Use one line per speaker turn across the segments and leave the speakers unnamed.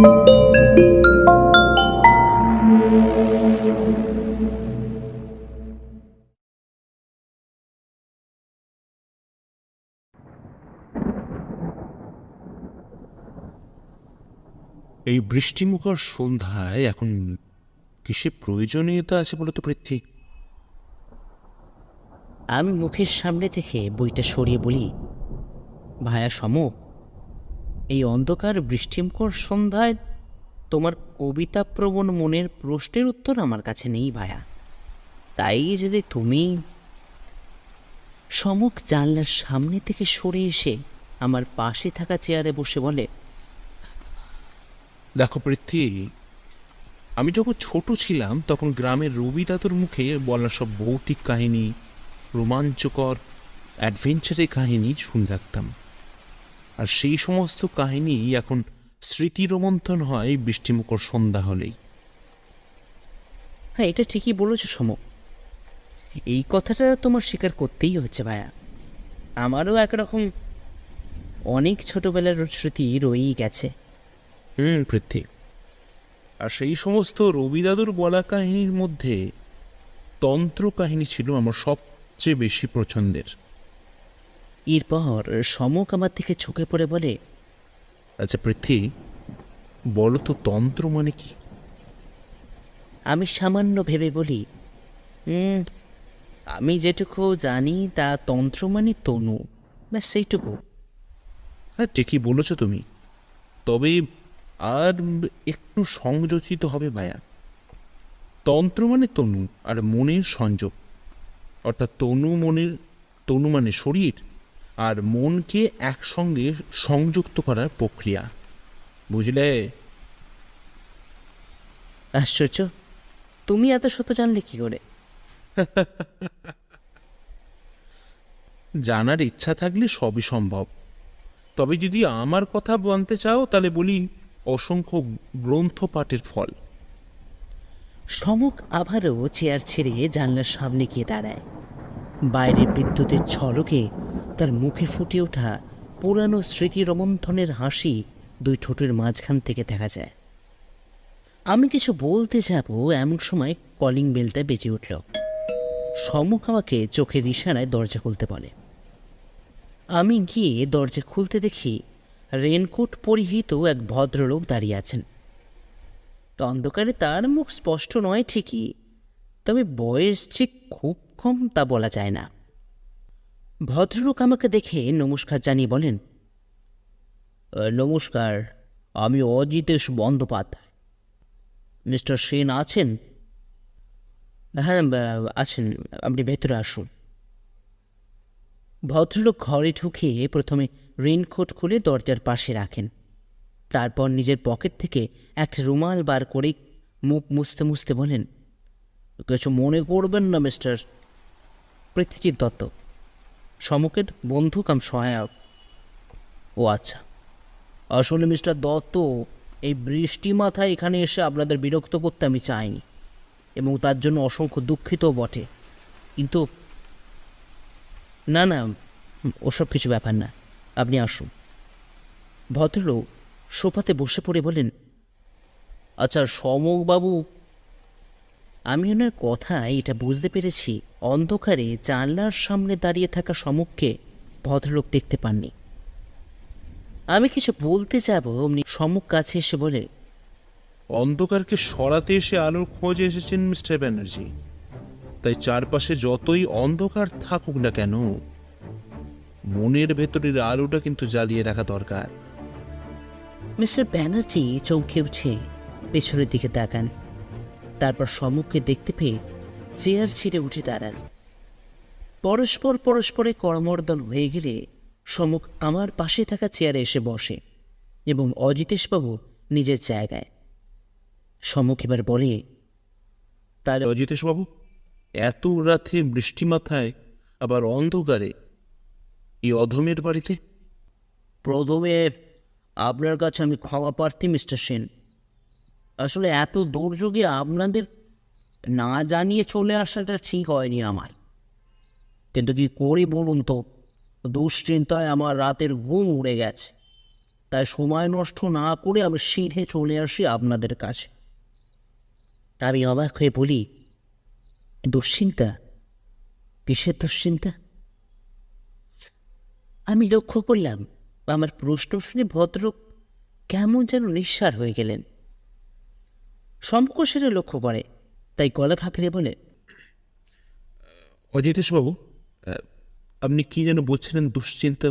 এই বৃষ্টিমুখর সন্ধ্যায় এখন কিসে প্রয়োজনীয়তা আছে বলতো পৃথ্বী?
আমি মুখের সামনে থেকে বইটা সরিয়ে বলি, ভায়া সম, এই অন্ধকার বৃষ্টিমুখর সন্ধ্যায় তোমার কবিতা প্রবণ মনের প্রশ্নের উত্তর আমার কাছে নেই ভায়া। তাই যদি তুমি সমুখ জানলার সামনে থেকে সরে এসে আমার পাশে থাকা চেয়ারে বসে বলে,
দেখো পৃথ্বী, আমি যখন ছোট ছিলাম তখন গ্রামের রবি দাদুর মুখে বলা সব ভৌতিক কাহিনী, রোমাঞ্চকর অ্যাডভেঞ্চারের কাহিনী শুনে রাখতাম। আর সেই সমস্ত কাহিনী এখন স্মৃতি রোমন্থন হয় বৃষ্টিমুখর সন্ধ্যা হলেই।
হ্যাঁ, এটা ঠিকই বলেছো সম, এই কথাটা তোমার স্বীকার করতেই হচ্ছে ভায়া। আমারও একরকম অনেক ছোটবেলার স্মৃতি রয়েই গেছে।
পৃথ্বী, আর সেই সমস্ত রবি দাদুর বলা কাহিনীর মধ্যে তন্ত্র কাহিনী ছিল আমার সবচেয়ে বেশি পছন্দের।
এরপর সমক আমার থেকে ঝুঁকে পড়ে বলে,
আচ্ছা পৃথ্বী, বলো তো তন্ত্র মানে কি?
আমি সামান্য ভেবে বলি, আমি যেটুকু জানি তা তন্ত্র মানে তনু, ব্যাস সেইটুকু।
হ্যাঁ, ঠিকই বলেছ তুমি, তবে আর একটু সংযোজিত হবে ভায়া। তন্ত্র মানে তনু আর মনের সংযোগ, অর্থাৎ তনু মানে শরীর আর মনকে একসঙ্গে সংযুক্ত করার প্রক্রিয়া, বুঝলে?
আশ্চর্য, তুমি এত শত জানলে কি করে?
জানার ইচ্ছা থাকলে সবই সম্ভব। তবে যদি আমার কথা বলতে চাও তাহলে বলি, অসংখ্য গ্রন্থ পাঠের ফল।
সমক আবারও চেয়ার ছেড়ে জানলার সামনে গিয়ে দাঁড়ায়। বাইরে বিদ্যুতের ঝলকে তার মুখে ফুটে ওঠা পুরানো স্মৃতি রোমন্থনের হাসি দুই ঠোঁটের মাঝখান থেকে দেখা যায়। আমি কিছু বলতে যাব এমন সময় কলিং বেলটা বেজে উঠল। সমুখ আমাকে চোখের ইশারায় দরজা খুলতে বলে। আমি গিয়ে দরজা খুলতে দেখি রেনকোট পরিহিত এক ভদ্রলোক দাঁড়িয়ে আছেন। অন্ধকারে তার মুখ স্পষ্ট নয় ঠিকই, তবে বয়স যে খুব কম তা বলা যায় না। ভদ্রলোক আমাকে দেখে নমস্কার জানিয়ে বলেন, নমস্কার, আমি অজিতেশ বন্দ্যোপাধ্যায়। মিস্টার সেন আছেন? হ্যাঁ আছেন, আপনি ভেতরে আসুন। ভদ্রলোক ঘরে ঢুকে প্রথমে রেইনকোট খুলে দরজার পাশে রাখেন, তারপর নিজের পকেট থেকে একটা রুমাল বার করে মুখ মুছতে মুছতে বলেন, কিছু মনে করবেন না মিস্টার। পৃথ্বীজিৎ দত্ত, সমুখের বন্ধু কাম সহায়ক। ও আচ্ছা, আসলে মিস্টার দত্ত, এই বৃষ্টি মাথায় এখানে এসে আপনাদের বিরক্ত করতে আমি চাইনি, এবং তার জন্য অসংখ্য দুঃখিতও বটে। কিন্তু না না, ওসব কিছু ব্যাপার না, আপনি আসুন। ভদ্রলোক সোফাতে বসে পড়ে বলেন, আচ্ছা সমকবাবু। আমি ওনার কথায় এটা বুঝতে পেরেছি অন্ধকারে জানলার সামনে দাঁড়িয়ে থাকা সমককে ভদ্রলোক দেখতে পাননি। আমি কিছু বলতে যাব অমনি সমক কাছে এসে বলে,
অন্ধকারকে সরাতে এসে আলোর খোঁজে এসেছেন মিস্টার ব্যানার্জি, তাই চারপাশে যতই অন্ধকার থাকুক না কেন, মনের ভেতরের আলোটা কিন্তু জ্বালিয়ে রাখা দরকার।
মিস্টার ব্যানার্জি চমকে উঠে পেছনের দিকে তাকান, তারপর সমুখকে দেখতে পেয়ে চেয়ার ছিঁড়ে উঠে দাঁড়ান। পরস্পরে করমর্দন হয়ে গেলে সমুখ আমার পাশে থাকা চেয়ারে এসে বসে এবং অজিতেশবাবু নিজের জায়গায়। সমুখ এবার বলে,
তাহলে অজিতেশবাবু, এত রাতে বৃষ্টি মাথায় আবার অন্ধকারে এই অধমের বাড়িতে?
প্রথমে আপনার কাছে আমি ক্ষমা প্রার্থী মিস্টার সেন। আসলে এত দুর্যোগে আপনাদের না জানিয়ে চলে আসাটা ঠিক হয়নি আমার, কিন্তু কি করি বলুন তো, দুশ্চিন্তায় আমার রাতের ঘুম উড়ে গেছে, তাই সময় নষ্ট না করে আমি সিধে চলে আসি আপনাদের কাছে। আমি অবাক হয়ে বলি, দুশ্চিন্তা? কিসের দুশ্চিন্তা? আমি লক্ষ্য করলাম আমার প্রশ্ন শুনে ভদ্রলোক কেমন যেন নিঃসার হয়ে গেলেন। শম্কু সেটা লক্ষ্য করে, তাই গলা খাঁকড়ে বলে,
অজিতেশবাবু, আপনি কি যেন বলছিলেন দুশ্চিন্তা?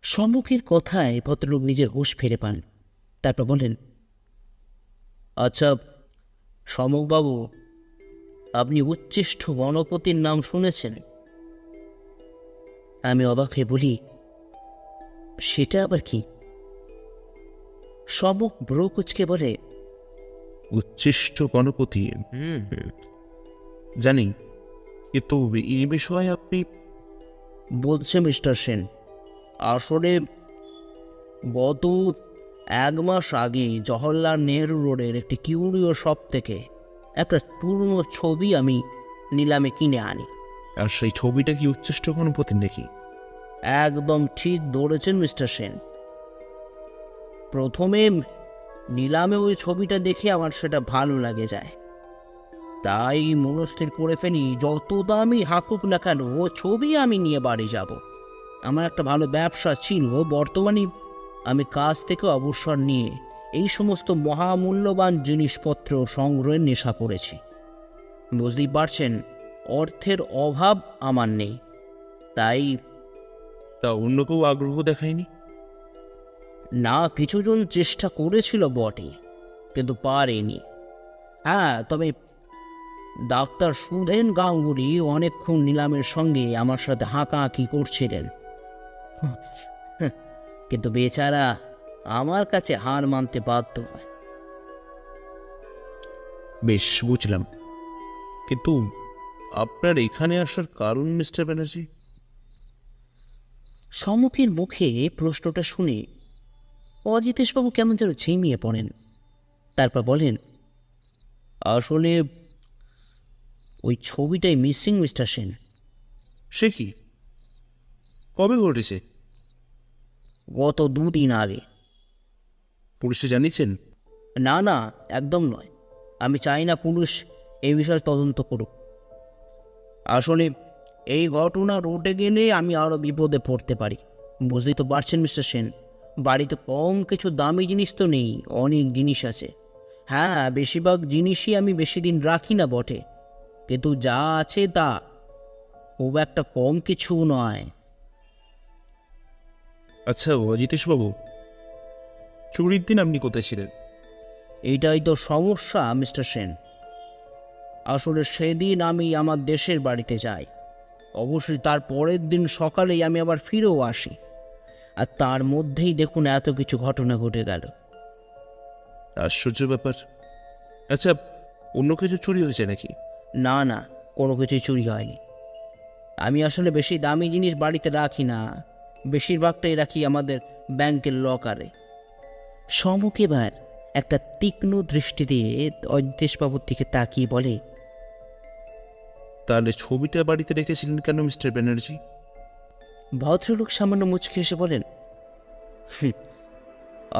সম্মুখের কথায় ভদ্রলোক নিজের হুঁশ ফিরে পান। তারপর বলেন, আচ্ছা সমকবাবু, আপনি উচ্চিষ্ট গণপতির নাম শুনেছেন? আমি অবাক হয়ে বলি, সেটা আবার কি? সমক ব্রো কুচকে বলে,
উচ্ছিষ্ট গণপতি, জানি, কিন্তু এই বিষয়ে আপনি...
বলছে মিস্টার সেন, আসলে গত 1 মাস আগে জওহরলাল নেহরু রোডের একটি কিউরিও শপ থেকে একটা পুরনো ছবি আমি নিলামে কিনে আনি।
আর সেই ছবিটা কি উচ্ছিষ্ট গণপতি নাকি?
একদম ঠিক ধরেছেন মিস্টার সেন। প্রথমে নিলামে ওই ছবিটা দেখে আমার সেটা ভালো লাগে যায়, তাই মনস্থির করে ফেলি যত দামই হাঁকুক না কেন ও ছবি আমি নিয়ে বাড়ি যাব। আমার একটা ভালো ব্যবসা ছিল, বর্তমানে আমি কাজ থেকে অবসর নিয়ে এই সমস্ত মহামূল্যবান জিনিসপত্র সংগ্রহের নেশা করেছি। বুঝতেই পারছেন, অর্থের অভাব আমার নেই, তাই...
তা অন্য কেউ আগ্রহ দেখায়নি?
না, কিছুজন চেষ্টা করেছিল বটে, কিন্তু পারেনি। হ্যাঁ, তবে ডাক্তার সুধেন গাঙ্গুলি অনেকক্ষণ নিলামের সঙ্গে আমার সাথে হাঁকাহাঁকি করছিলেন, কিন্তু বেচারা আমার কাছে হার মানতে বাধ্য হয়।
বেশ, বুঝলাম, কিন্তু আপনার এখানে আসার কারণ মিস্টার ব্যানার্জি?
সম্মুখের মুখে প্রশ্নটা শুনে অজিতেশবাবু কেমন যেন ঝিমিয়ে পড়েন। তারপর বলেন, আসলে ওই ছবিটাই মিসিং মিস্টার সেন।
সে কি? কবে ঘটেছে?
গত 2 দিন আগে।
পুলিশে জানিয়েছেন?
না না, একদম নয়। আমি চাই না পুলিশ এই বিষয়ে তদন্ত করুক। আসলে এই ঘটনা রটে গেলে আমি আরও বিপদে পড়তে পারি। বুঝতেই তো পারছেন মিস্টার সেন, বাড়িতে কম কিছু দামি জিনিস তো নেই, অনেক জিনিস আছে। হ্যাঁ, বেশিরভাগ জিনিসই আমি বেশি দিন রাখি না বটে, কিন্তু যা আছে তা খুব একটা কম কিছু নয়।
আচ্ছা অজিতেশবাবু, চুরির দিন আপনি কোথায় ছিলেন?
এইটাই তো সমস্যা মিস্টার সেন। আসলে সেদিন আমি আমার দেশের বাড়িতে যাই, অবশ্যই তার পরের দিন সকালেই আমি আবার ফিরেও আসি, আর তার মধ্যেই দেখুন এত কিছু ঘটনা ঘটে গেল।
আশ্চর্য ব্যাপার। আচ্ছা, অন্য কিছু চুরি হয়েছে নাকি?
না না, কোনো কিছুই চুরি হয়নি। আমি আসলে বেশি দামি জিনিস বাড়িতে রাখি না, বেশিরভাগটাই রাখি আমাদের ব্যাংকের লকারে। সমক এবার একটা তীক্ষ্ণ দৃষ্টি দিয়ে অজিতেশবাবুর দিকে তাকিয়ে বলে,
তাহলে ছবিটা বাড়িতে রেখেছিলেন কেন মিস্টার ব্যানার্জি?
ভদ্রলোক সামান্য মুচকি এসে বলেন, "হুঁ,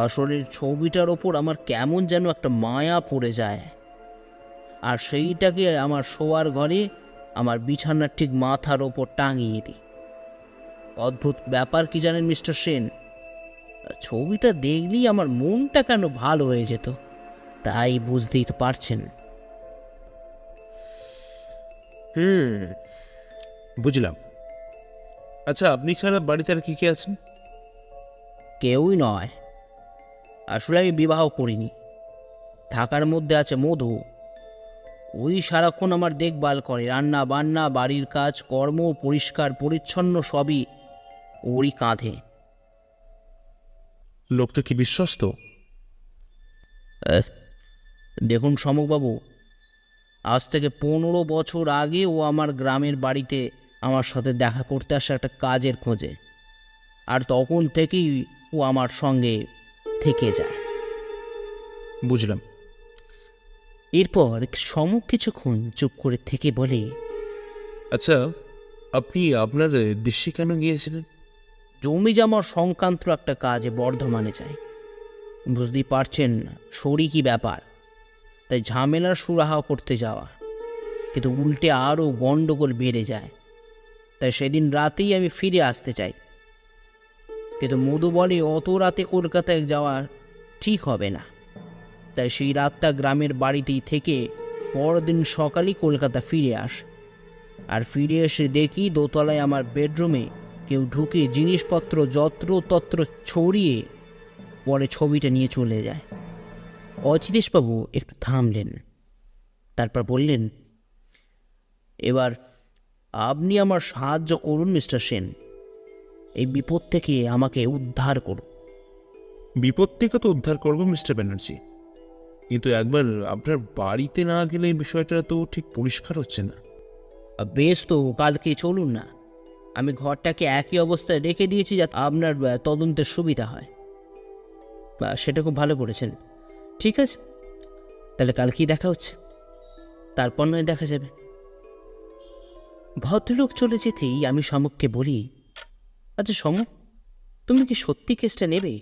আসলে ছবিটার ওপর আমার কেমন যেন একটা মায়া পড়ে যায়, আর সেইটাকে আমার শোয়ার ঘরে আমার বিছানার ঠিক মাথার ওপর টাঙিয়ে দিই। অদ্ভুত ব্যাপার কি জানেন মিস্টার সেন, ছবিটা দেখলেই আমার মনটা কেন ভালো হয়ে যেত, তাই বুঝতেই তো পারছেন।
বুঝলাম। আচ্ছা, আপনি ছাড়া বাড়িতে আর কে আছেন?
কেউই নয়, আসলে আমি বিবাহ করিনি। থাকার মধ্যে আছে মধু, ওই সারাক্ষণ আমার দেখভাল করে, রান্না বান্না, বাড়ির কাজ কর্ম, পরিষ্কার পরিচ্ছন্ন সবই ওরই কাঁধে।
লোকটা কি বিশ্বস্ত?
দেখুন সমকবাবু, আজ থেকে 15 বছর আগে ও আমার গ্রামের বাড়িতে আমার সাথে দেখা করতে আসে একটা কাজের খোঁজে, আর তখন থেকেই ও আমার সঙ্গে থেকে যায়।
বুঝলাম।
এরপর সমক কিছুক্ষণ চুপ করে থেকে বলে,
আচ্ছা, আপনি আপনার দেশে কেন গিয়েছিলেন?
জমি জমা সংক্রান্ত একটা কাজে বর্ধমানে চাই। বুঝতেই পারছেন শরিকি ব্যাপার, তাই ঝামেলার সুরাহা করতে যাওয়া, কিন্তু উল্টে আরও গণ্ডগোল বেড়ে যায়। তাই সেদিন রাতেই আমি ফিরে আসতে চাই, কিন্তু মধু বলে অত রাতে কলকাতায় যাওয়া ঠিক হবে না। তাই সেই রাতটা গ্রামের বাড়িতেই থেকে পরদিন সকালেই কলকাতা ফিরে আসে। আর ফিরে এসে দেখি দোতলায় আমার বেডরুমে কেউ ঢুকে জিনিসপত্র যত্রতত্র ছড়িয়ে পরে ছবিটা নিয়ে চলে যায়। অচিতেশবাবু একটু থামলেন, তারপর বললেন, এবার আপনি আমার সাহায্য করুন মিস্টার সেন, এই বিপদ থেকে আমাকে উদ্ধার করুন।
বিপদ থেকে তো উদ্ধার করবো মিস্টার ব্যানার্জি, কিন্তু একবার আপনার বাড়িতে না গেলে এই বিষয়টা তো ঠিক পরিষ্কার হচ্ছে না।
বেশ, তো কালকে চলুন না। আমি ঘরটাকে একই অবস্থায় রেখে দিয়েছি যাতে আপনার তদন্তের সুবিধা হয়। সেটা খুব ভালো করেছেন। ঠিক আছে, তাহলে কালকেই দেখা হচ্ছে, তারপর নয় দেখা যাবে। ভদ্রলোক চলে যেতেই আমি সমককে বলি, আচ্ছা সমক, তুমি কি সত্যি কেসটা নেবে?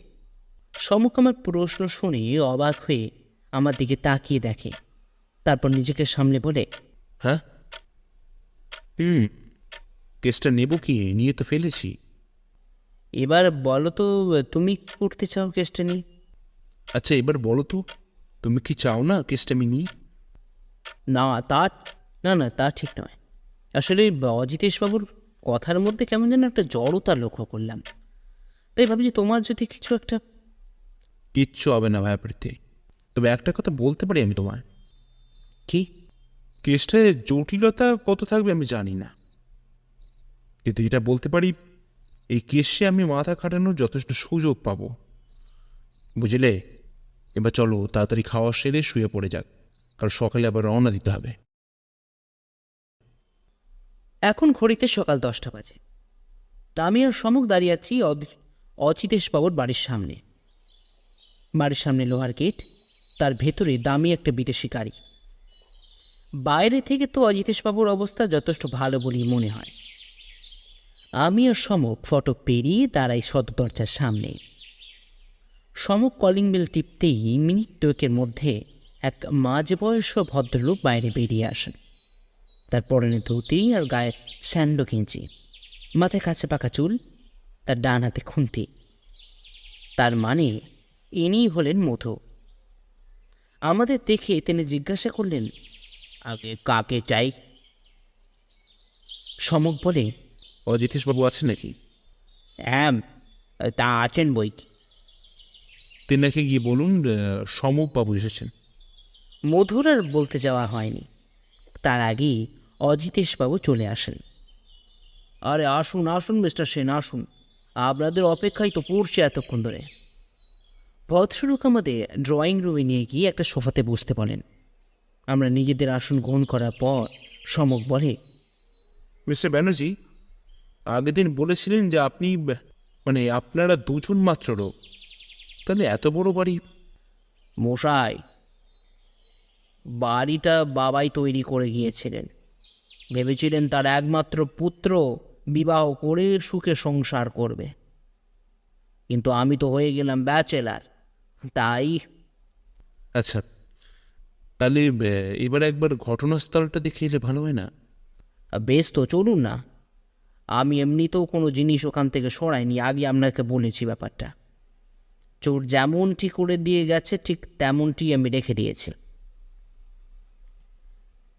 সমক আমার প্রশ্ন শুনে অবাক হয়ে আমার দিকে তাকিয়ে দেখে, তারপর নিজেকে সামনে বলে,
হ্যাঁ, কেসটা নেব কি, নিয়ে তো ফেলেছি।
এবার বলো তো তুমি কি করতে চাও কেসটা নিয়ে?
আচ্ছা এবার বলো তো, তুমি কি চাও না কেসটা আমি নিই?
না তা না না, তা ঠিক নয়। আসলে অজিতেশবাবুর কথার মধ্যে কেমন যেন একটা জড়তা লক্ষ্য করলাম, তাই ভাবছি তোমার যদি কিছু একটা।
কিচ্ছু হবে না ভাইপ্রীতি, তবে একটা কথা বলতে পারি আমি তোমায়।
কি?
কেসটায় জটিলতা কত থাকবে আমি জানি না, কিন্তু এটা বলতে পারি এই কেসে আমি মাথা খাটানোর যথেষ্ট সুযোগ পাবো, বুঝলে? এবার চলো তাড়াতাড়ি খাওয়া সেরে শুয়ে পড়ে যাক, কারণ সকালে আবার রওনা দিতে হবে।
এখন ঘড়িতে সকাল 10টা বাজে। আমি আর সমক দাঁড়িয়ে আছি অচিতেশবাবুর বাড়ির সামনে। বাড়ির সামনে লোহার গেট, তার ভেতরে দামি একটা বিদেশি গাড়ি। বাইরে থেকে তো অজিতেশবাবুর অবস্থা যথেষ্ট ভালো বলেই মনে হয়। আমি আর সমক ফটক পেরিয়ে দাঁড়াই সদর দরজার সামনে। সমক কলিং বেল টিপতেই মিনিট 2 মধ্যে এক মাঝবয়স্ক ভদ্রলোক বাইরে বেরিয়ে আসেন। তার পরনে ধুতি আর গায়ে স্যান্ডো গেঞ্জি, মাথায় কাছে পাকা চুল, তার ডান হাতে খুন্তি। তার মানে ইনি হলেন মধু। আমাদের দেখে তিনি জিজ্ঞাসা করলেন, আগে কাকে চাই? সমক বলে,
অজিতেশবাবু আছেন নাকি?
হ্যাঁ, তা আছেন বই কি।
তেনাকে গিয়ে বলুন সমকবাবু এসেছেন।
মধুর আর বলতে যাওয়া হয়নি, তার আগেই অজিতেশবাবু চলে আসেন। আরে আসুন আসুন মিস্টার সেন, আসুন, আপনাদের অপেক্ষায় তো পড়ছে এতক্ষণ ধরে। ভদ্রলোক আমাদের ড্রয়িং রুমে নিয়ে গিয়ে একটা সোফাতে বসতে বলেন। আমরা নিজেদের আসন গ্রহণ করার পর সমক বলে,
মিস্টার ব্যানার্জি, আগের দিন বলেছিলেন যে আপনি মানে আপনারা দুজন মাত্র লোক, তাহলে এত বড় বাড়ি?
মশাই, বাড়িটা বাবাই তৈরি করে গিয়েছিলেন। ভেবেছিলেন তার একমাত্র পুত্র বিবাহ করে সুখে সংসার করবে, কিন্তু আমি তো হয়ে গেলাম ব্যাচেলার, তাই।
আচ্ছা, তাহলে এবার একবার ঘটনাস্থলটা দেখে এলে ভালো হয় না?
বেশ, তো চলুন না। আমি এমনিতেও কোনো জিনিস ওখান থেকে সরাইনি, আগে আপনাকে বলেছি ব্যাপারটা। চোর যেমনটি করে দিয়ে গেছে ঠিক তেমনটি আমি রেখে দিয়েছি,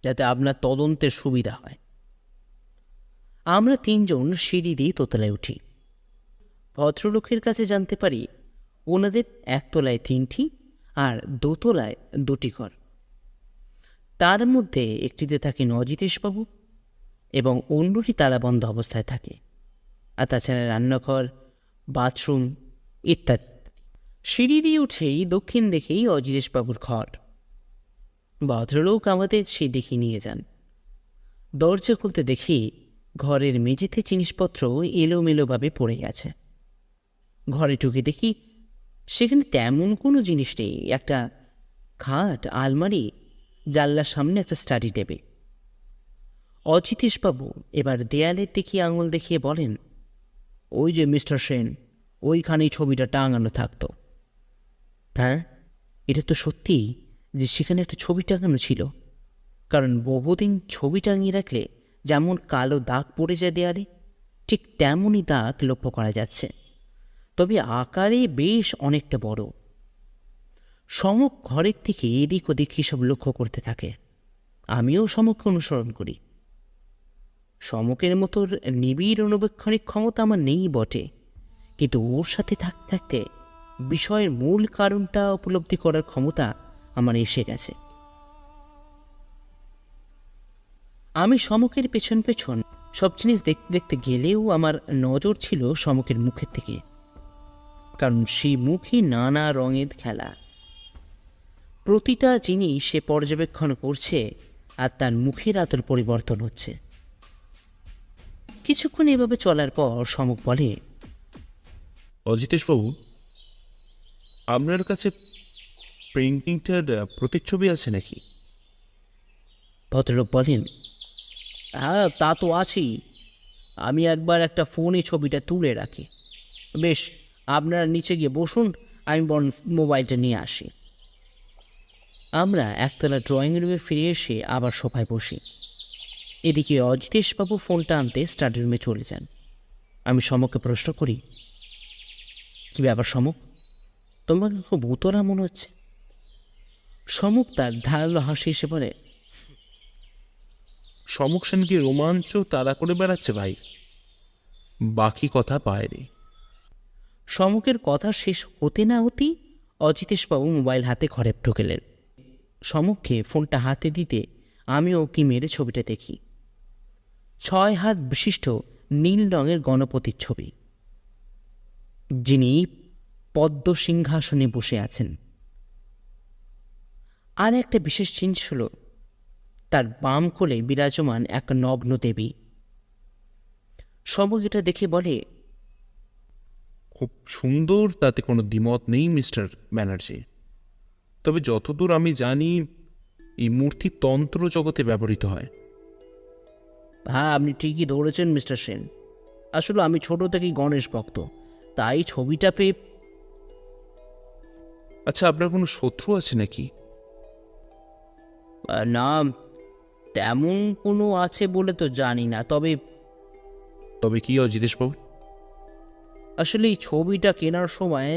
যাতে আপনার তদন্তের সুবিধা হয়। আমরা 3 জন সিঁড়ি দিয়ে দোতলায় উঠি। ভদ্রলোকের কাছে জানতে পারি ওনাদের একতলায় 3টি আর দোতলায় 2টি ঘর। তার মধ্যে একটিতে থাকেন অজিতেশবাবু এবং অন্যটি তালাবন্ধ অবস্থায় থাকে, আর তাছাড়া রান্নাঘর, বাথরুম ইত্যাদি। সিঁড়ি দিয়ে উঠেই দক্ষিণ দেখেই অজিতেশবাবুর ঘর। ভদ্রলোক আমাদের সেই দিকে নিয়ে যান। দরজা খুলতে দেখি ঘরের মেঝেতে জিনিসপত্র এলোমেলোভাবে পড়ে গেছে। ঘরে ঢুকে দেখি সেখানে তেমন কোনো জিনিস নেই। একটা খাট, আলমারি, জানলার সামনে একটা স্টাডি টেবিল। অজিতেশবাবু এবার দেয়ালের দিকে আঙুল দেখিয়ে বলেন, ওই যে মিস্টার সেন, ওইখানেই ছবিটা টাঙানো থাকতো। হ্যাঁ, এটা তো সত্যি যে সেখানে একটা ছবি টাঙানো ছিল, কারণ বহুদিন ছবি টাঙিয়ে রাখলে যেমন কালো দাগ পড়ে যায় দেয়ালে, ঠিক তেমনই দাগ লক্ষ্য করা যাচ্ছে, তবে আকারে বেশ অনেকটা বড়। সমক ঘরের থেকে এদিক ওদিক সব লক্ষ্য করতে থাকে। আমিও সমককে অনুসরণ করি। সমকের মতো নিবিড় অনুবেক্ষণিক ক্ষমতা আমার নেই বটে, কিন্তু ওর সাথে থাকতে থাকতে বিষয়ের মূল কারণটা উপলব্ধি করার ক্ষমতা আমার এসে গেছে। আমি সমকের পেছন পেছন সব জিনিস দেখতে দেখতে গেলেও আমার নজর ছিল সমকের মুখের দিকে, কারণ সেই মুখে নানা রঙের খেলা। প্রতিটা জিনিস সে পর্যবেক্ষণ করছে আর তার মুখের আতর পরিবর্তন হচ্ছে। কিছুক্ষণ এভাবে চলার পর সমক বলে,
অজিতেশবাবু, আপনার কাছে পেন্টিংটার প্রতিচ্ছবি আছে নাকি?
ভদ্রলোক বলেন, হ্যাঁ তা তো আছেই। আমি একবার একটা ফোনে ছবিটা তুলে রাখি। বেশ, আপনারা নিচে গিয়ে বসুন, আমি বরং মোবাইলটা নিয়ে আসি। আমরা একতলা ড্রয়িং রুমে ফিরে এসে আবার সোফায় বসি। এদিকে অজিতেশবাবু ফোনটা আনতে স্টাডি রুমে চলে যান। আমি সমককে প্রশ্ন করি, কী ব্যাপার সমক, তোমাকে খুব উতরা মনে হচ্ছে? সমক তার ধারালো হাসি এসে বলে,
সমক সেন কি রোমাঞ্চ তাড়া করে বেড়াচ্ছে ভাই, বাকি কথা বাইরে।
সমকের কথা শেষ হতে না হতেই অজিতেশবাবু মোবাইল হাতে ঘরে ঢুকেলেন। সমককে ফোনটা হাতে দিতে আমিও কি মেরে ছবিটা দেখি। 6 হাত বিশিষ্ট নীল রঙের গণপতির ছবি, যিনি পদ্ম সিংহাসনে বসে আছেন। আর একটা বিশেষ জিনিস হল, তার বাম কোলে বিরাজমান এক নগ্ন দেবী। সমক এটা দেখে বলে,
খুব সুন্দর, তাতে কোনো দ্বিমত নেই মিস্টার ব্যানার্জি। তবে যতদূর আমি জানি এই মূর্তি তন্ত্র জগতে ব্যবহৃত হয়।
হ্যাঁ, আপনি ঠিকই ধরেছেন মিস্টার সেন। আসলে আমি ছোট থেকেই গণেশ ভক্ত, তাই ছবিটা পেয়ে।
আচ্ছা, আপনার কোনো শত্রু আছে নাকি?
না, তেমন কোনো আছে বলে তো জানি না, তবে
তবে কি অজিতেশবাবু?
আসলে এই ছবিটা কেনার সময়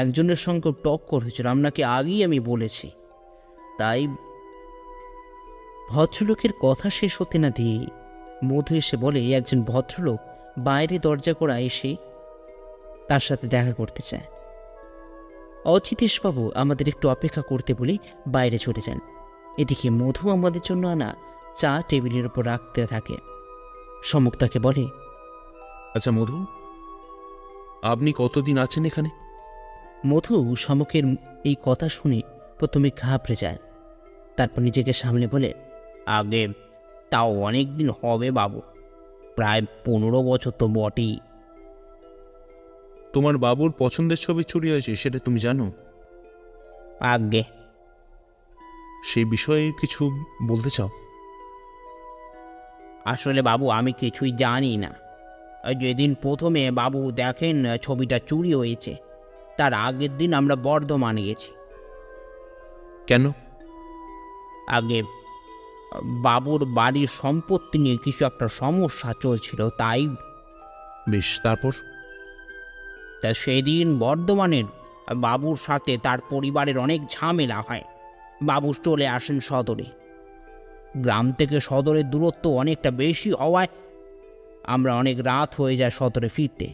একজনের সঙ্গে টক্কর হয়েছিল, আপনাকে আগেই আমি বলেছি। তাই ভদ্রলোকের কথা শেষ হতে না দিয়ে মধু এসে বলে, একজন ভদ্রলোক বাইরে দরজা করা এসে তার সাথে দেখা করতে চায়। অজিতেশবাবু আমাদের একটু অপেক্ষা করতে বলে বাইরে চলে যান। এদিকে মধু আমাদের জন্য আনা চা টেবিলের উপর রাখতে থাকে। সমক তাকে বলে,
আচ্ছা মধু, আপনি কতদিন আছেন এখানে?
মধু সমকের এই কথা শুনে প্রথমে ঘাবড়ে যায়, তারপর নিজেকে সামলে বলে, আগে তাও অনেক দিন হবে বাবু, প্রায় 15 বছর তো বটেই।
তোমার বাবুর পছন্দের ছবি চুরি হয়েছে সেটা তুমি জানো?
আগে
সেই বিষয়ে কিছু বলতে চাও?
আসলে বাবু আমি কিছুই জানি না। যেদিন প্রথমে বাবু দেখেন ছবিটা চুরি হয়েছে, তার আগের দিন আমরা বর্ধমানে গেছি।
কেন?
আগে বাবুর বাড়ির সম্পত্তি নিয়ে কিছু একটা সমস্যা চলছিল, তাই
বেশ, তারপর?
তা সেদিন বর্ধমানের বাবুর সাথে তার পরিবারের অনেক ঝামেলা হয়। বাবু চলে আসেন সদরে। গ্রাম থেকে সদরের দূরত্ব অনেকটা বেশি হওয়ায় আমরা অনেক রাত হয়ে যায় সদরে ফিরতে।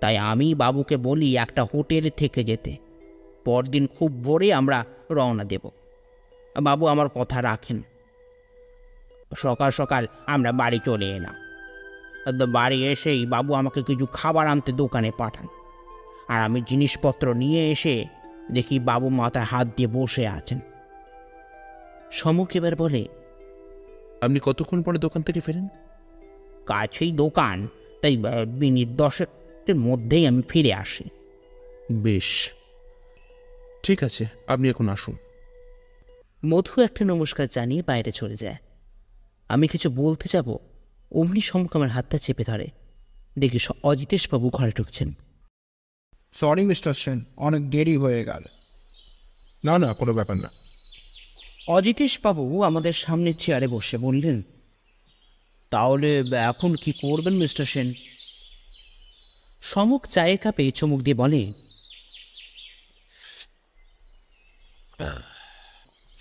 তাই আমি বাবুকে বলি একটা হোটেলে থেকে যেতে, পরদিন খুব ভোরে আমরা রওনা দেব। বাবু আমার কথা রাখেন। সকাল সকাল আমরা বাড়ি চলে এলাম। তো বাড়ি এসেই বাবু আমাকে কিছু খাবার আনতে দোকানে পাঠান, আর আমি জিনিসপত্র নিয়ে এসে দেখি বাবু মাথায় হাত দিয়ে বসে আছেন। সমক এবার বলে,
আপনি কতক্ষণ পরে দোকান থেকে ফেরেন?
কাছেই দোকান, তাই মিনিট 10-এর মধ্যেই আমি ফিরে আসি।
বেশ, ঠিক আছে, আপনি এখন আসুন।
মধু একটা নমস্কার জানিয়ে বাইরে চলে যায়। আমি কিছু বলতে যাব, অমনি সমক আমার হাতটা চেপে ধরে। দেখি অজিতেশবাবু ঘরে ঢুকছেন।
সরি মিস্টার সেন, অনেক দেরি হয়ে গেল।
না না, কোনো ব্যাপার না।
অজিতেশবাবু আমাদের সামনের চেয়ারে বসে বললেন, তাহলে এখন কি করবেন মিস্টার সেন? সমক চায়ের কাপে চুমুক দিয়ে বলে,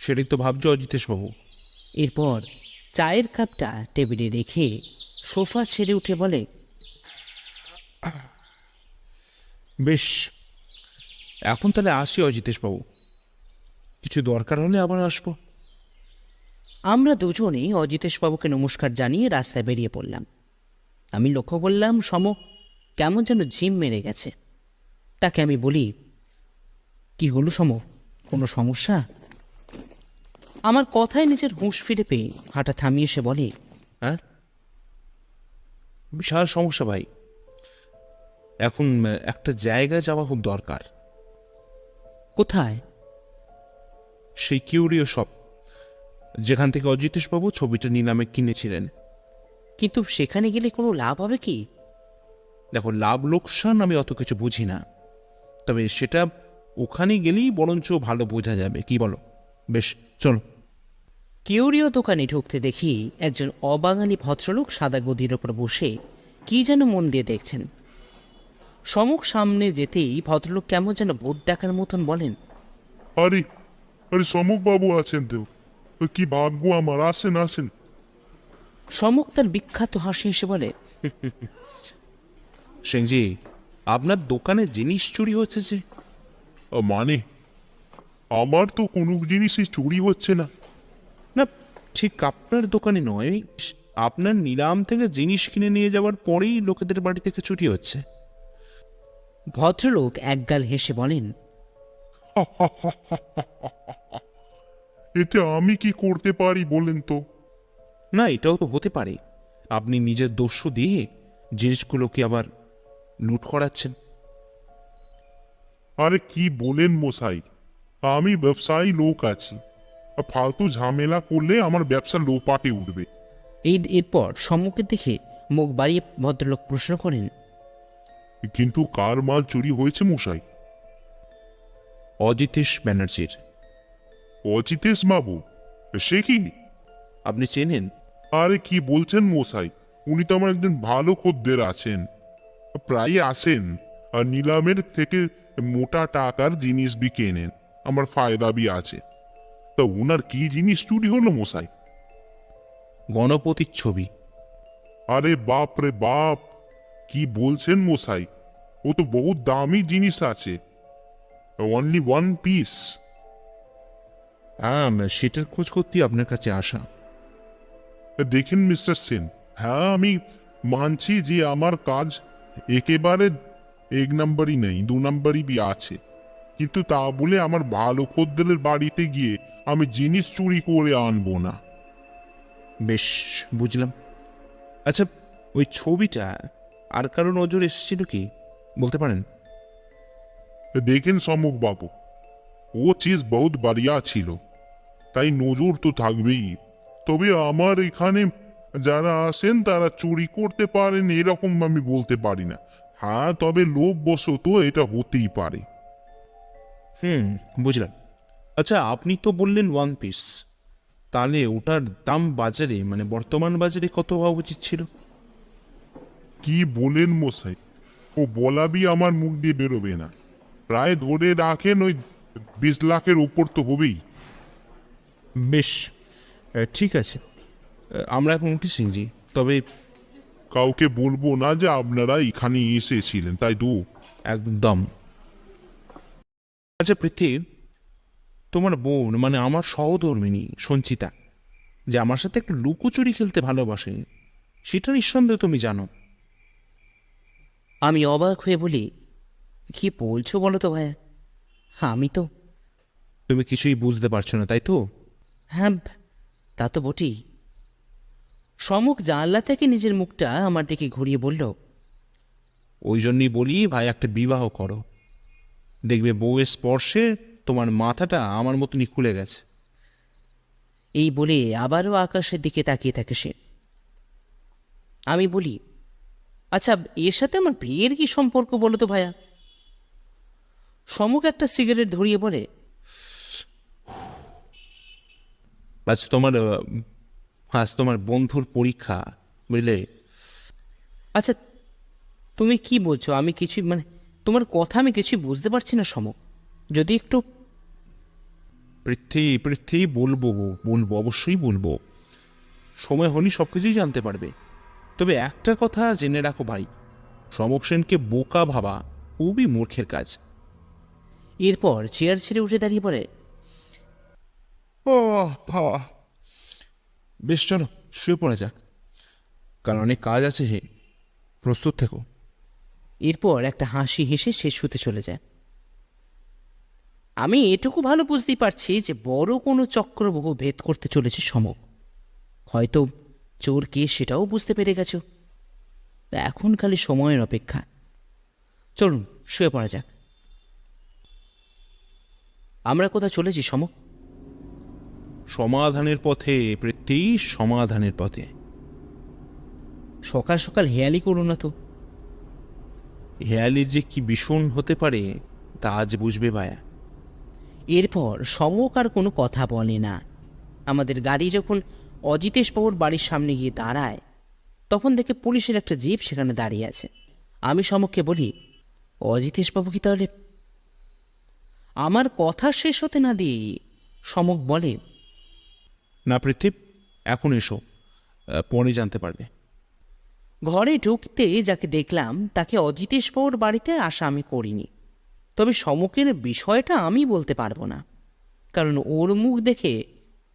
সেটাই তো ভাবছো অজিতেশবাবু।
এরপর চায়ের কাপটা টেবিলে রেখে সোফা ছেড়ে উঠে বলে,
বেশ, এখন তাহলে আসি অজিতেশবাবু, কিছু দরকার হলে আবার আসবো।
আমরা দুজনেই অজিতেশবাবুকে নমস্কার জানিয়ে রাস্তায় বেরিয়ে পড়লাম। আমি লক্ষ্য করলাম সমক কেমন যেন ঝিম মেরে গেছে। তাকে আমি বলি, কি হলো সমক, কোনো সমস্যা? আমার কথায় নিজের হুঁশ ফিরে পেয়ে হাঁটা থামিয়ে সে বলে,
হ্যাঁ, বিশাল সমস্যা ভাই। এখন একটা জায়গায় যাওয়া খুব দরকার।
কোথায়?
সেই কিউরিও শপ, যেখান থেকে অজিতেশবাবু ছবিটা নিলামে কিনেছিলেন।
কিন্তু সেখানে গেলে কোনো লাভ হবে কি?
দেখো, লাভ লোকসান আমি অত কিছু বুঝি না, তবে সেটা ওখানে গেলেই বরঞ্চ ভালো বোঝা যাবে, কি বলো? বেশ, চলো।
কিউরিও দোকানে ঢুকতে দেখি একজন অবাঙালি ভদ্রলোক সাদা গদির ওপর বসে কি যেন মন দিয়ে দেখছেন। সমক সামনে যেতেই ভদ্রলোক কেমন যেন ভূত দেখার মতন বলেন,
আরে আরে সমক বাবু আছেন তো? কি ভাগ্য আমার, আসেন আসেন।
সমক তার বিখ্যাত হাসি হেসে বলে,
সিংজি, আপনার দোকানে জিনিস চুরি হচ্ছে যে?
মানে আমার তো কোনো জিনিসই চুরি হচ্ছে না।
না, ঠিক আপনার দোকানে নয়, আপনার নিলাম থেকে জিনিস কিনে নিয়ে যাওয়ার পরেই লোকেদের বাড়ি থেকে চুরি হচ্ছে।
ভদ্রলোক একগাল হেসে বলেন,
এতে আমি কি করতে পারি বলেন তো?
না, এটাও তো হতে পারে আপনি নিজের দস্যু দিয়ে জিনিসগুলোকে আবার লুট করাচ্ছেন।
আরে কি বলেন মশাই, আমি ব্যবসায়ী লোক আছি, আর ফালতু ঝামেলা করলে আমার ব্যবসা লোপাটে উঠবে।
এরপর সম্মুখের দিকে মুখ বাড়িয়ে ভদ্রলোক প্রশ্ন করেন,
কিন্তু কার মাল চুরি হয়েছে মশাই?
অজিতেশ ব্যানার্জির।
অজিতেশ বাবু? সে কি?
আপনি চেনেন?
আরে কি বলছেন মশাই, উনি তো আমার একজন ভালো খদ্দের আছেন, প্রায় আসেন আর নিলামের থেকে মোটা টাকার জিনিস বিকে নেন, আমার ফায়দা বি আছে। তা উনার কি জিনিস চুরি হলো মশাই?
গণপতির ছবি।
আরে বাপ রে বাপ, কি বলছেন মশাই, ও তো বহুত দামি জিনিস আছে, অনলি ওয়ান পিস।
হ্যাঁ, সেটার খোঁজ করতেই আপনার কাছে আসা।
দেখেন মিস্টার সেন, হ্যাঁ আমি মানছি যে আমার কাজ একেবারে এক নম্বরই নেই, দু নম্বরই বি আছে, কিন্তু তা বলে আমার ভালো খদ্দেরের বাড়িতে গিয়ে আমি জিনিস চুরি করে আনবো না।
বেশ, বুঝলাম। আচ্ছা, ওই ছবিটা আর কারো নজর এসেছিল কি, বলতে পারেন?
দেখেন সমক বাবু, ও চিজ বহুত বাড়িয়া ছিল, তাই নজর তো থাকবেই। তবে আমার এখানে যারা আসেন তারা চুরি করতে পারেন এরকম আমি বলতে পারি না। হ্যাঁ, তবে লোভবশত এটা হতেই পারে।
বুঝলাম। আচ্ছা, আপনি তো বললেন ওয়ান পিস, তাহলে ওটার দাম বাজারে, মানে বর্তমান বাজারে কত হওয়া উচিত ছিল?
কি বলেন মশাই, ও বলাবি আমার মুখ দিয়ে বেরোবে না। প্রায় ধরে রাখেন ওই 20 লাখের উপর তো হবেই।
বেশ, ঠিক আছে, আমরা এখন উঠি সিংজি, তবে
কাউকে বলবো না যে আপনারা এখানে এসেছিলেন, তাই তো?
একদম। আচ্ছা পৃথ্বী, তোমার বোন মানে আমার সহধর্মিনী সঞ্চিতা, যে আমার সাথে একটু লুকোচুরি খেলতে ভালোবাসে, সেটা নিঃসন্দেহে তুমি জানো।
আমি অবাক হয়ে বলি, কি বলছো বলো তো ভাইয়া? আমি তো,
তুমি কিছুই বুঝতে পারছো না, তাই তো?
হ্যাঁ তা তো বটেই। সমক জানলা থেকে নিজের মুখটা আমার দিকে ঘুরিয়ে বলল,
ওই জন্যই বলি ভাই, একটা বিবাহ করো, দেখবে বউয়ের স্পর্শে তোমার মাথাটা আমার মতনই খুলে গেছে।
এই বলে আবারও আকাশের দিকে তাকিয়ে থাকে সে। আমি বলি, আচ্ছা, এর সাথে আমার বিয়ের কি সম্পর্ক বলো তো ভাইয়া? সমক একটা সিগারেট ধরিয়ে বলে,
আজ তোমার বন্ধুর পরীক্ষা, বুঝলে?
আচ্ছা তুমি কি বলছো? আমি কিছুই তোমার কথা আমি কিছুই বুঝতে পারছি না সমক, যদি একটু।
পৃথ্বী বলবো, অবশ্যই বলবো। সময় হলেই সব কিছুই জানতে পারবে। তবে একটা কথা জেনে রাখো ভাই, সমক সেনকে বোকা ভাবা খুবই মূর্খের কাজ।
এরপর চেয়ার ছেড়ে উঠে দাঁড়িয়ে পড়ে,
ও বাবা, বেশ চলো শুয়ে পড়া যাক, কারণ অনেক কাজ আছে। হে, প্রস্তুত থেকো।
এরপর একটা হাসি হেসে সে শুতে চলে যায়। আমি এটুকু ভালো বুঝতেই পারছি যে বড় কোনো চক্রবহ ভেদ করতে চলেছে সমক। হয়তো চোর কে সেটাও বুঝতে পেরে গেছো। এখন খালি সময়ের অপেক্ষা। চলুন শুয়ে পড়া যাক। আমরা কোথাও চলেছি সমক?
সমাধানের পথে পৃথ্বী, সমাধানের পথে।
সকাল সকাল হেয়ালি করো না তো।
হেয়ালির যে কি ভীষণ হতে পারে তা আজ বুঝবে ভায়া।
এরপর সমক আর কোনো কথা বলে না। আমাদের গাড়ি যখন অজিতেশ বাবুর বাড়ির সামনে গিয়ে দাঁড়ায়, তখন দেখে পুলিশের একটা জিপ সেখানে দাঁড়িয়ে আছে। আমি সমককে বলি, অজিতেশ বাবু কি তাহলে? আমার কথা শেষ হতে না দিয়ে সমক বলে,
না পৃথ্বী, এখন এসো, পরে জানতে পারবে।
ঘরে ঢুকতে যাকে দেখলাম তাকে অজিতেশ বাবুর বাড়িতে আসা আমি করিনি। তবে সমকের বিষয়টা আমি বলতে পারবো না, কারণ ওর মুখ দেখে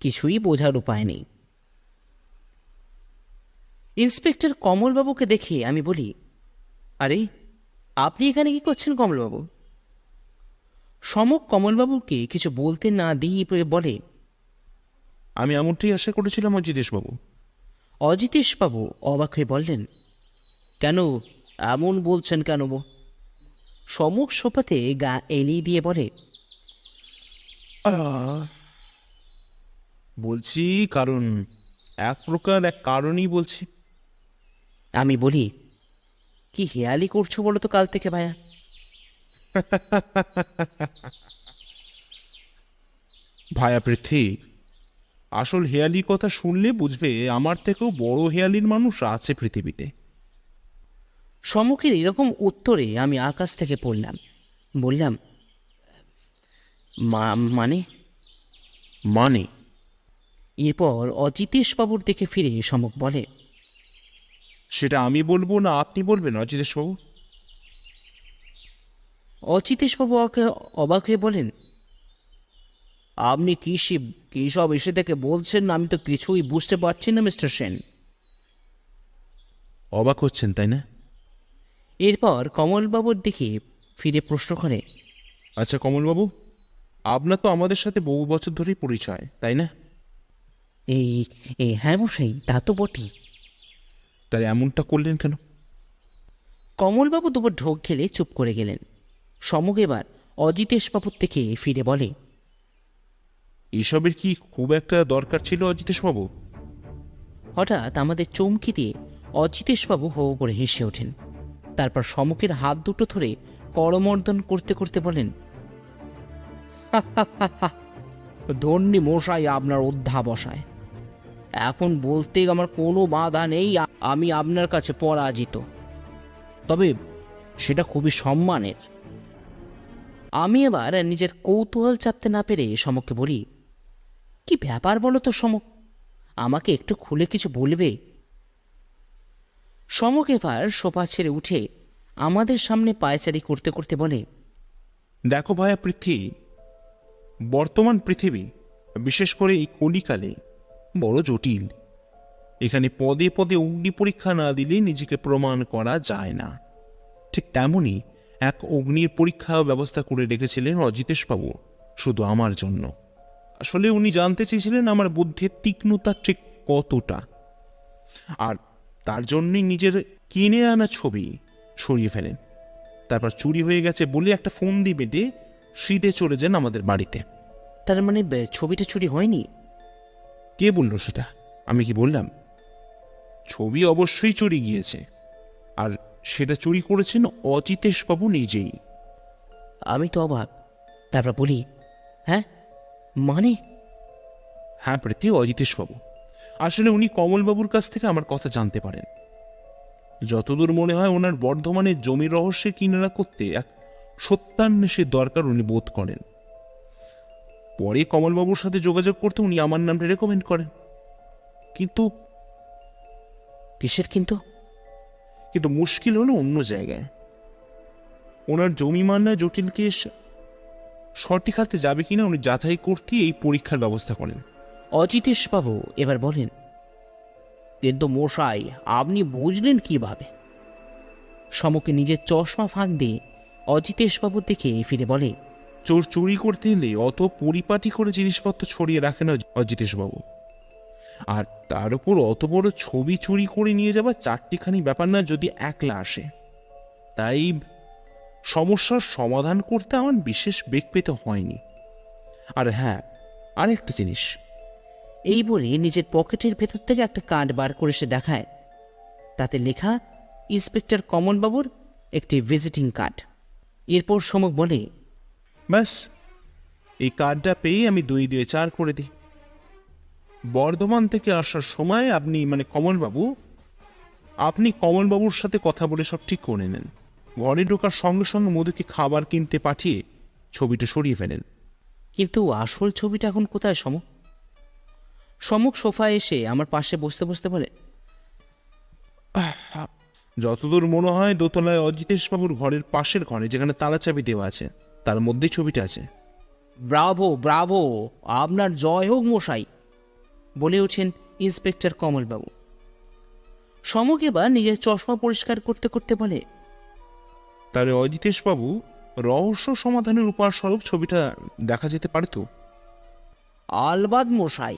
কিছুই বোঝার উপায় নেই। ইন্সপেক্টর কমলবাবুকে দেখে আমি বলি, আরে আপনি এখানে কি করছেন কমলবাবু? সমক কমলবাবুকে কিছু বলতে না দিয়ে বলে,
আমি এমনটাই আশা করেছিলাম অজিতেশবাবু।
অজিতেশবাবু অবাক হয়ে বললেন, কেন এমন বলছেন কেন? সমক সোফাতে গা এলিয়ে দিয়ে বলে,
বলছি কারণ, এক প্রকার এক কারণই বলছি।
আমি বলি, কি হেয়ালি করছো বলো তো কাল থেকে ভাইয়া?
ভায়া পৃথ্বী, আসল হেয়ালির কথা শুনলে বুঝবে আমার থেকেও বড় হেয়ালির মানুষ আছে পৃথিবীতে।
সমকের এরকম উত্তরে আমি আকাশ থেকে পড়লাম। বললাম, মানে?
মানে?
এরপর অজিতেশবাবুর দিকে ফিরে সমক বলে,
সেটা আমি বলবো না আপনি বলবেন অজিতেশবাবু?
অজিতেশবাবু অবাক হয়ে বলেন, আপনি কী সব এসে থেকে বলছেন না, আমি তো কিছুই বুঝতে পারছি না মিস্টার সেন।
অবাক হচ্ছেন তাই না?
এরপর কমলবাবুর দিকে ফিরে প্রশ্ন করে,
আচ্ছা কমলবাবু, আপনার তো আমাদের সাথে বহু বছর ধরেই পরিচয়, তাই না?
এই হ্যাঁ মশাই, তা তো বটেই।
তাই এমনটা করলেন কেন?
কমলবাবু দুপুর ঢোক গেলে চুপ করে গেলেন। সমক এবার অজিতেশবাবুর থেকে ফিরে বলে,
এসবের কি খুব একটা দরকার ছিল অজিতেশবাবু?
হঠাৎ আমাদের চমকি দিয়ে অজিতেশবাবু হো হো করে হেসে ওঠেন। তারপর সমকের হাত দুটো ধরে করমর্দন করতে করতে বলেন, ধন্যী মশাই আপনার অধ্যাবসায়। এখন বলতে আমার কোনো বাধা নেই, আমি আপনার কাছে পরাজিত, তবে সেটা খুবই সম্মানের। আমি এবার নিজের কৌতূহল চাপতে না পেরে সমককে বলি, কি ব্যাপার বলো তো সমক, আমাকে একটু খুলে কিছু বলবে? সমক এবার সোফা ছেড়ে উঠে আমাদের সামনে পায়চারি করতে করতে বলে,
দেখো ভায়া পৃথ্বী, বর্তমান পৃথিবী, বিশেষ করে এই কলিকালে বড় জটিল। এখানে পদে পদে অগ্নি পরীক্ষা না দিলে নিজেকে প্রমাণ করা যায় না। ঠিক তেমনই এক অগ্নির পরীক্ষা ব্যবস্থা করে রেখেছিলেন অজিতেশবাবু, শুধু আমার জন্য। আসলে উনি জানতে চেয়েছিলেন আমার বুদ্ধির তীক্ষ্ণতা ঠিক কতটা, আর তার জন্যই নিজের কিনে আনা ছবি সরিয়ে ফেলেন। তারপর চুরি হয়ে গেছে বলে একটা ফোন দিয়ে বেঁধে শীতে চলে যান আমাদের বাড়িতে।
তার মানে ছবিটা চুরি হয়নি?
কে বলল সেটা? আমি কি বললাম? ছবি অবশ্যই চুরি গিয়েছে, আর সেটা চুরি করেছেন অজিতেশবাবু নিজেই।
আমি তো অবাক। তারপর বলি, হ্যাঁ মানে?
হ্যাঁ প্রীতি, অজিতেশবাবু। আসলে উনি কমলবাবুর কাছ থেকে আমার কথা জানতে পারেন। যতদূর মনে হয় ওনার বর্ধমানের জমির রহস্যে কিনারা করতে এক সত্যান্বেষের দরকার উনি বোধ করেন। পরে কমলবাবুর সাথে যোগাযোগ করতে উনি আমার নামটা রেকমেন্ড করেন। কিন্তু
কিসের কিন্তু?
কিন্তু মুশকিল হলো অন্য জায়গায়। ওনার জমি মামলা জটিল কেস সঠিক হাতে যাবে কিনা উনি যাচাই করতে এই পরীক্ষার ব্যবস্থা করেন।
অজিতেশবাবু এবার বলেন, কিন্তু মশাই আপনি বুঝলেন কিভাবে? সমকে নিজের চশমা ফাঁক দিয়ে অজিতেশবাবুর দিকে ফিরে বলে,
চোর চুরি করতে এলে অত পরিপাটি করে জিনিসপত্র ছড়িয়ে রাখে না অজিতেশবাবু। আর তার উপর অত বড় ছবি চুরি করে নিয়ে যাওয়া চারটিখানি ব্যাপার না যদি একলা আসে। তাই সমস্যার সমাধান করতে আমার বিশেষ বেগ পেতে হয়নি। আর হ্যাঁ, আরেকটা জিনিস।
এই বলে নিজের পকেটের ভেতর থেকে একটা কার্ড বার করে সে দেখায়। তাতে লেখা ইন্সপেক্টর কমলবাবুর একটি ভিজিটিং কার্ড। এরপর সমক বলে,
ব্যাস, এই কার্ডটা পেয়ে আমি 2 দিয়ে 4 করে দিই। বর্ধমান থেকে আসার সময় আপনি কমলবাবুর সাথে কথা বলে সব ঠিক করে নেন। ঘরে ঢোকার সঙ্গে সঙ্গে মধুকে খাবার কিনতে পাঠিয়ে ছবিটা সরিয়ে ফেলেন।
কিন্তু আসল ছবিটা এখন কোথায় সমক? সমক সোফায় এসে আমার পাশে বসতে বসতে বলে,
যতদূর মনে হয় দোতলায় অজিতেশবাবুর ঘরের পাশের ঘরে, যেখানে তালা চাবি দেওয়া আছে, তার মধ্যেই ছবিটা আছে।
ব্রাভো ব্রাভো, আপনার জয় হোক মশাই, বলে ওঠেন ইন্সপেক্টর কমলবাবু। সমক এবার নিজের চশমা পরিষ্কার করতে করতে বলে,
তাহলে অজিতেশবাবু রহস্য সমাধানের উপায় স্বরূপ ছবিটা দেখা যেতে পারে তো?
আলবাদ মশাই।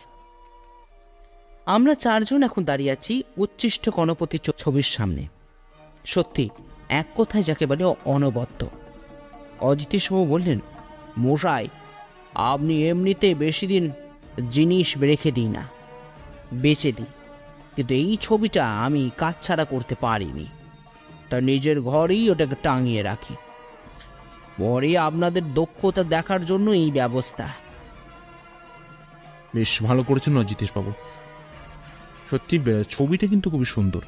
আমরা 4 জন এখন দাঁড়িয়ে আছি উচ্ছিষ্ট গণপতি ছবির সামনে। সত্যি এক কথায় যাকে বলে অনবদ্য। অজিতেশবাবু বললেন, মশাই আপনি এমনিতে বেশি দিন জিনিস রেখে দিই না, বেচে দিই, কিন্তু এই ছবিটা আমি কাছছাড়া করতে পারিনি। তা নিজের ঘরেই ওটাকে টাঙিয়ে রাখি। পরে আপনাদের দক্ষতা দেখার জন্য এই ব্যবস্থা।
বেশ ভালো করেছেন অজিতেশবাবু। সত্যি ছবিটা কিন্তু খুবই সুন্দর,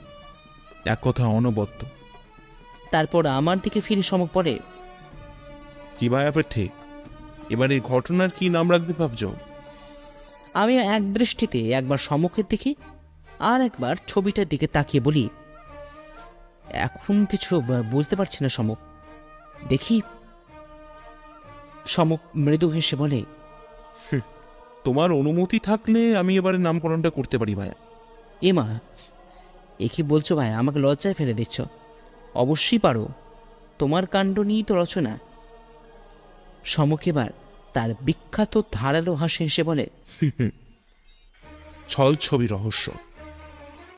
এক কথা অনবদ্য।
তারপর আমার দিকে ফিরে সমক পড়ে,
কি ভাই আপেক্ষে এবার এই ঘটনার কি নাম রাখবে ভাবছ?
আমি এক দৃষ্টিতে একবার সমকের দিকে আর একবার ছবিটার দিকে তাকিয়ে বলি, এখন কিছু বুঝতে পারছি না সমক, দেখি। সমক মৃদু হেসে বলে,
তোমার অনুমতি থাকলে আমি এবারে নামকরণটা করতে পারি ভাইয়া।
এমা, এ কি বলছো ভাই? আমাকে লজ্জায় ফেলে দিচ্ছ। অবশ্যই পারো, তোমার কাণ্ড নিয়েই তো রচনা। সমক এবার তার বিখ্যাত ধারালো হাসি হেসে বলে,
ছল ছবি রহস্য।